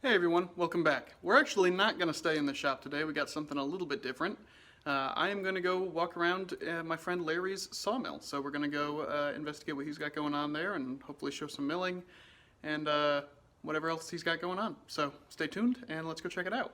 Hey everyone, welcome back. We're actually not going to stay in the shop today. We got something a little bit different. I am going to go walk around my friend Larry's sawmill. So we're going to go investigate what he's got going on there and hopefully show some milling and whatever else he's got going on. So stay tuned and let's go check it out.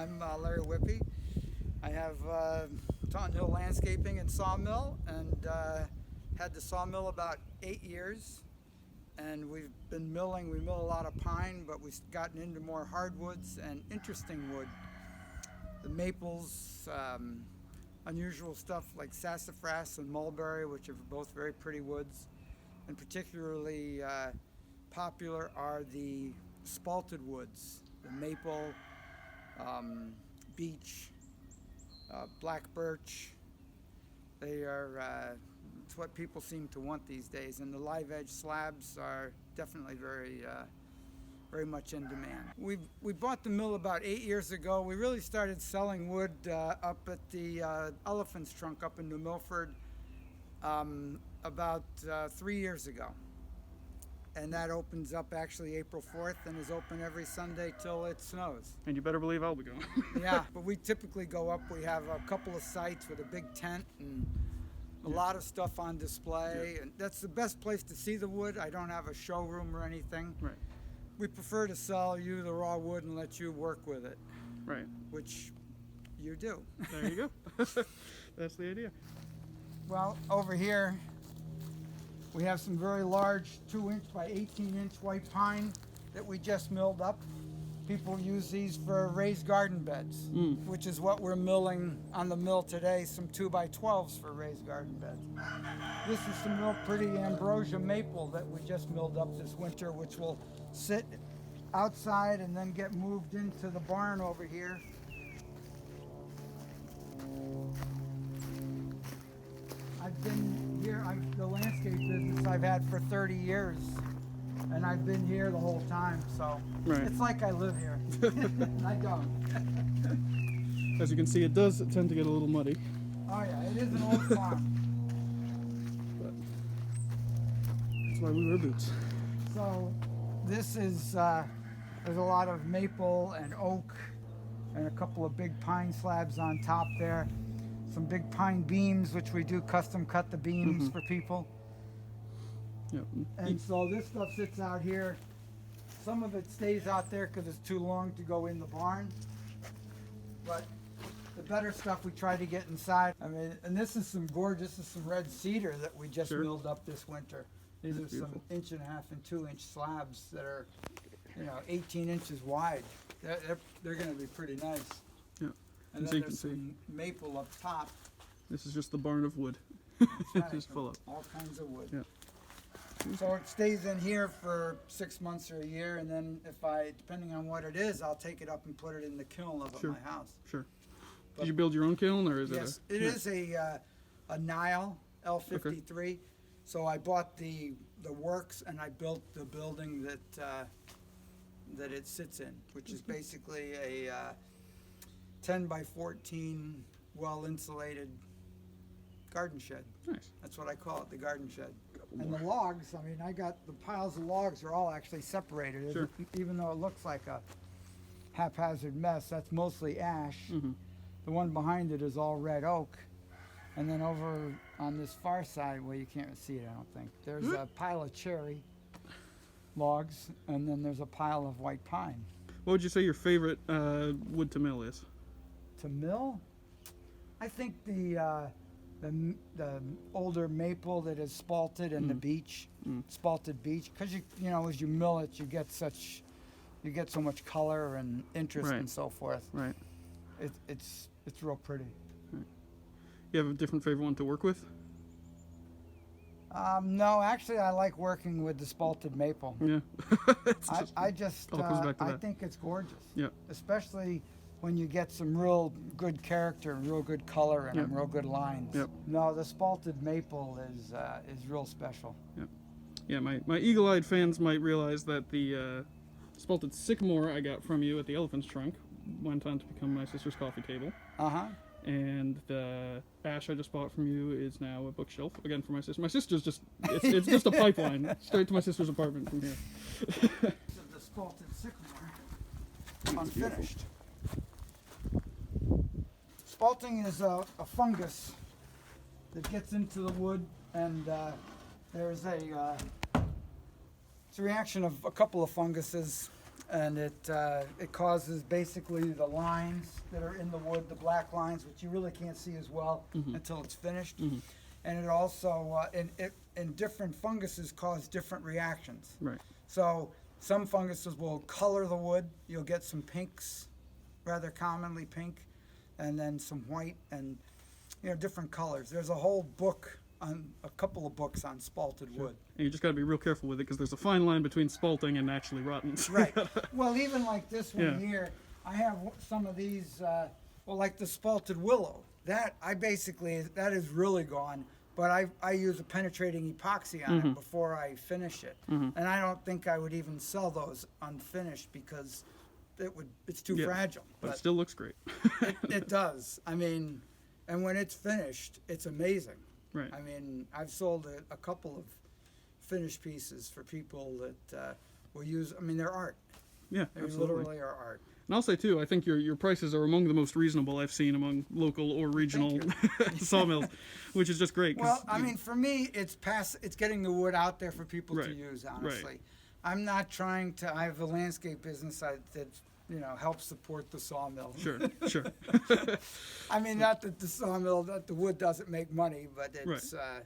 I'm Larry Whippy. I have Taunton Hill Landscaping and Sawmill, and had the sawmill about 8 years. And we've been milling. We mill a lot of pine, but we've gotten into more hardwoods and interesting wood. The maples, unusual stuff like sassafras and mulberry, which are both very pretty woods. And particularly popular are the spalted woods, the maple, beech, black birch. They are it's what people seem to want these days, and the live edge slabs are definitely very much in demand. We bought the mill about 8 years ago. We really started selling wood up at the Elephant's Trunk up in New Milford about 3 years ago. And that opens up actually April 4th and is open every Sunday till it snows. And you better believe I'll be going. Yeah, but we typically go up. We have a couple of sites with a big tent and a lot of stuff on display. And that's the best place to see the wood. I don't have a showroom or anything. Right. We prefer to sell you the raw wood and let you work with it. Right. Which you do. There you go. That's the idea. Well, over here we have some very large 2-inch by 18-inch white pine that we just milled up. People use these for raised garden beds, which is what we're milling on the mill today, some 2x12s for raised garden beds. This is some real pretty ambrosia maple that we just milled up this winter, which will sit outside and then get moved into the barn over here. I've been here, the landscape business I've had for 30 years, and I've been here the whole time, so It's like I live here. I don't. As you can see, it does tend to get a little muddy. Oh yeah, it is an old farm. But that's why we wear boots. So this is, there's a lot of maple and oak and a couple of big pine slabs on top there. Some big pine beams, which we do custom cut the beams for people. Yep. And so this stuff sits out here. Some of it stays out there because it's too long to go in the barn. But the better stuff we try to get inside. I mean, and this is some red ceder that we just milled up this winter. These are some 1.5 and 2-inch slabs that are, 18 inches wide. They're going to be pretty nice. Yeah. And then there's some maple up top. This is just the barn of wood. Right, just full of all kinds of wood. Yeah. So it stays in here for 6 months or a year, and then depending on what it is, I'll take it up and put it in the kiln up at my house. Sure. Did you build your own kiln, or is it it is a Nile L53. Okay. So I bought the works, and I built the building that it sits in, which is basically a 10 by 14 well-insulated garden shed. Nice. That's what I call it, the garden shed. And the logs, I mean, I got the piles of logs are all actually separated. Sure. Even though it looks like a haphazard mess, that's mostly ash. The one behind it is all red oak. And then over on this far side, well, you can't see it, I don't think, there's a pile of cherry logs, and then there's a pile of white pine. What would you say your favorite wood to mill is? To mill? I think the older maple that is spalted and the beech, spalted beech, because as you mill it, you get so much color and interest and so forth. Right. It's real pretty. Right. You have a different favorite one to work with? No, actually, I like working with the spalted maple. Yeah. I think it's gorgeous. Yeah. Especially when you get some real good character and real good color and real good lines. Yep. No, the spalted maple is real special. Yep. Yeah, my eagle-eyed fans might realize that the spalted sycamore I got from you at the Elephant's Trunk went on to become my sister's coffee table. And the ash I just bought from you is now a bookshelf, again for my sister. My sister's just, it's just a pipeline straight to my sister's apartment from here. The spalted sycamore, unfinished. Spalting is a fungus that gets into the wood, and there's it's a reaction of a couple of funguses. and it causes basically the lines that are in the wood, the black lines, which you really can't see as well until it's finished. And it also, and different funguses cause different reactions. Right. So some funguses will color the wood. You'll get some pinks, rather commonly pink, and then some white, and different colors. There's a whole book a couple of books on spalted wood. And you just got to be real careful with it because there's a fine line between spalting and actually rotten. Right. Well, even like this one here, I have some of these, like the spalted willow. That is really gone, but I use a penetrating epoxy on it before I finish it. And I don't think I would even sell those unfinished because it's too fragile. But it still looks great. It does. I mean, and when it's finished, it's amazing. Right. I mean, I've sold a couple of finished pieces for people that will use. I mean, they're art. Yeah, they absolutely. literally are art. And I'll say too, I think your prices are among the most reasonable I've seen among local or regional sawmills, which is just great. Well, I mean, for me, it's getting the wood out there for people to use. Honestly, Right. I'm not trying to. I have a landscape business that helps support the sawmill. Sure. I mean, not that the wood doesn't make money, but it's the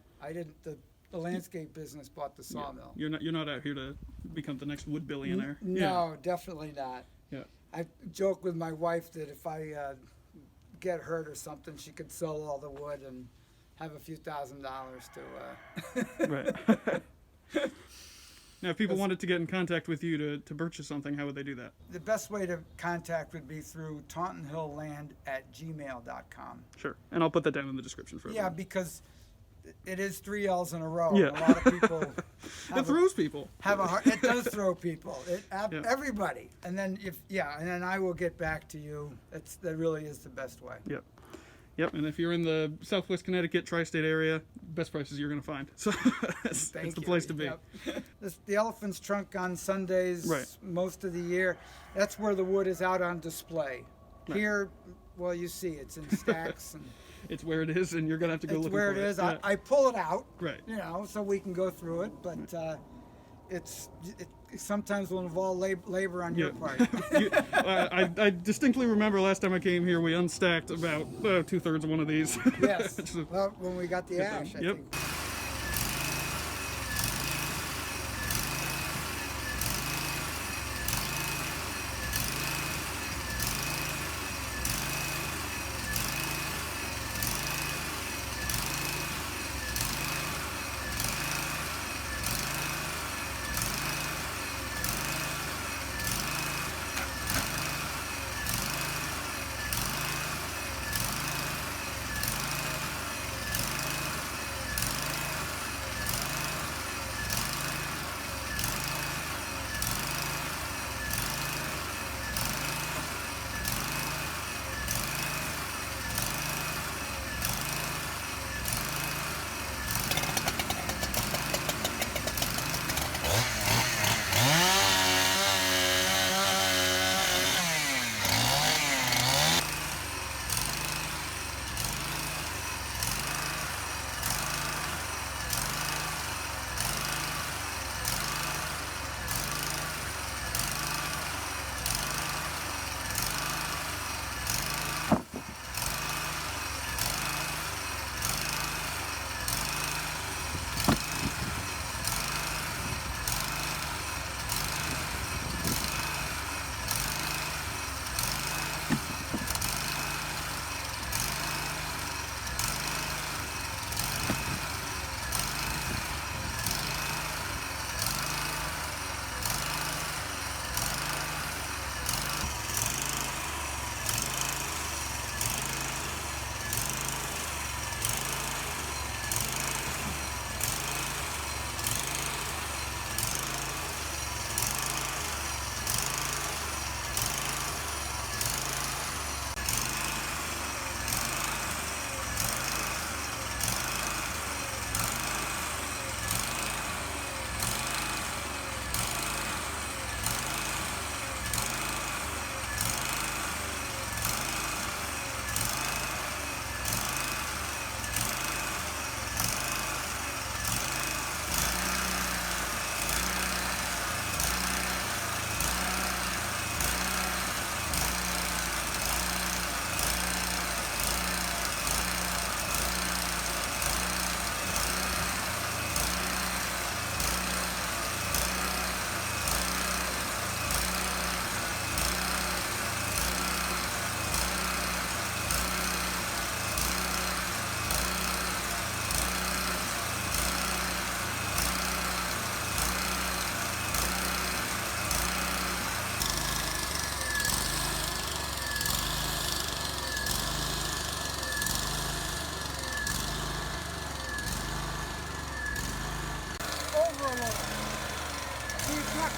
landscape business bought the sawmill. Yeah. You're not out here to become the next wood billionaire. No, definitely not. Yeah. I joke with my wife that if I get hurt or something, she could sell all the wood and have a few $1,000s to. Right. Now, if people wanted to get in contact with you to purchase something, how would they do that? The best way to contact would be through tauntonhillland@gmail.com. Sure. And I'll put that down in the description for everyone. Yeah, because it is 3 L's in a row. Yeah. And a lot of people It throws people. It does throw people. Everybody. And then and then I will get back to you. That really is the best way. Yep, and if you're in the Southwest Connecticut tri-state area, best prices you're going to find. So it's the place to be. Yep. The Elephant's Trunk on Sundays, Right. most of the year. That's where the wood is out on display. Right. Here, well, you see it's in stacks. And It's where it is, and you're going to have to go looking for it. It's where it is. Yeah. I pull it out, Right. So we can go through it. But it sometimes will involve labor on your part. I distinctly remember last time I came here, we unstacked about 2/3 of one of these. Yes. Well, when we got the ash, I think.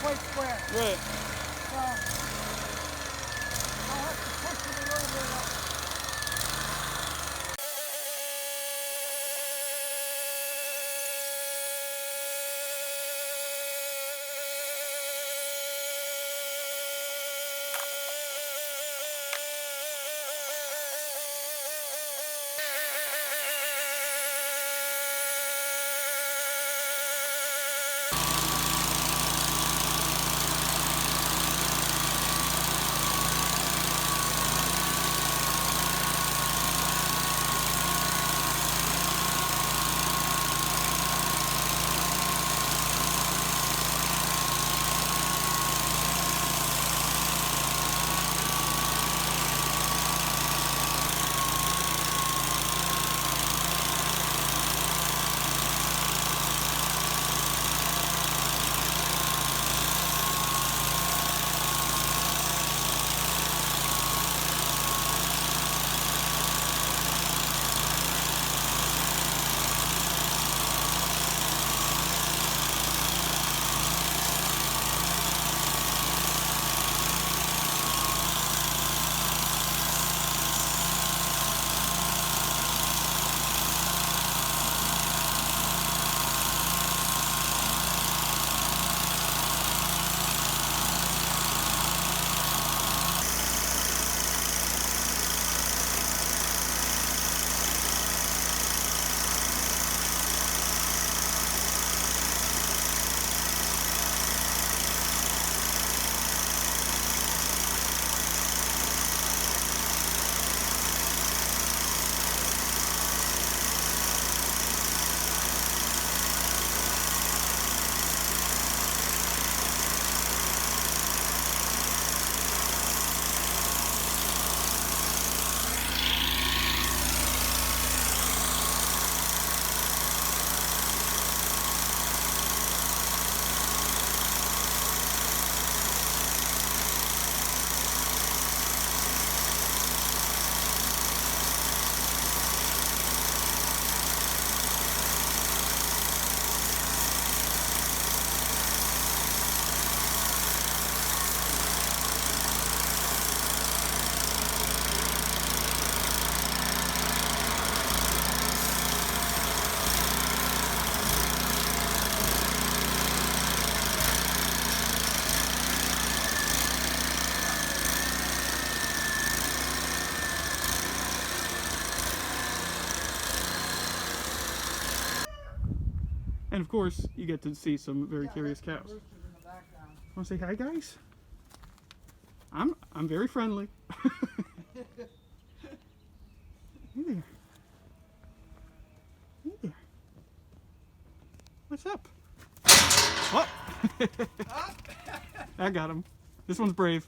quite square. Right. So I'll have to push it a little bit up. And of course, you get to see some very curious cows. Roosters in the background. Want to say hi, guys? I'm very friendly. Hey there. Hey there. What's up? What? I got him. This one's brave.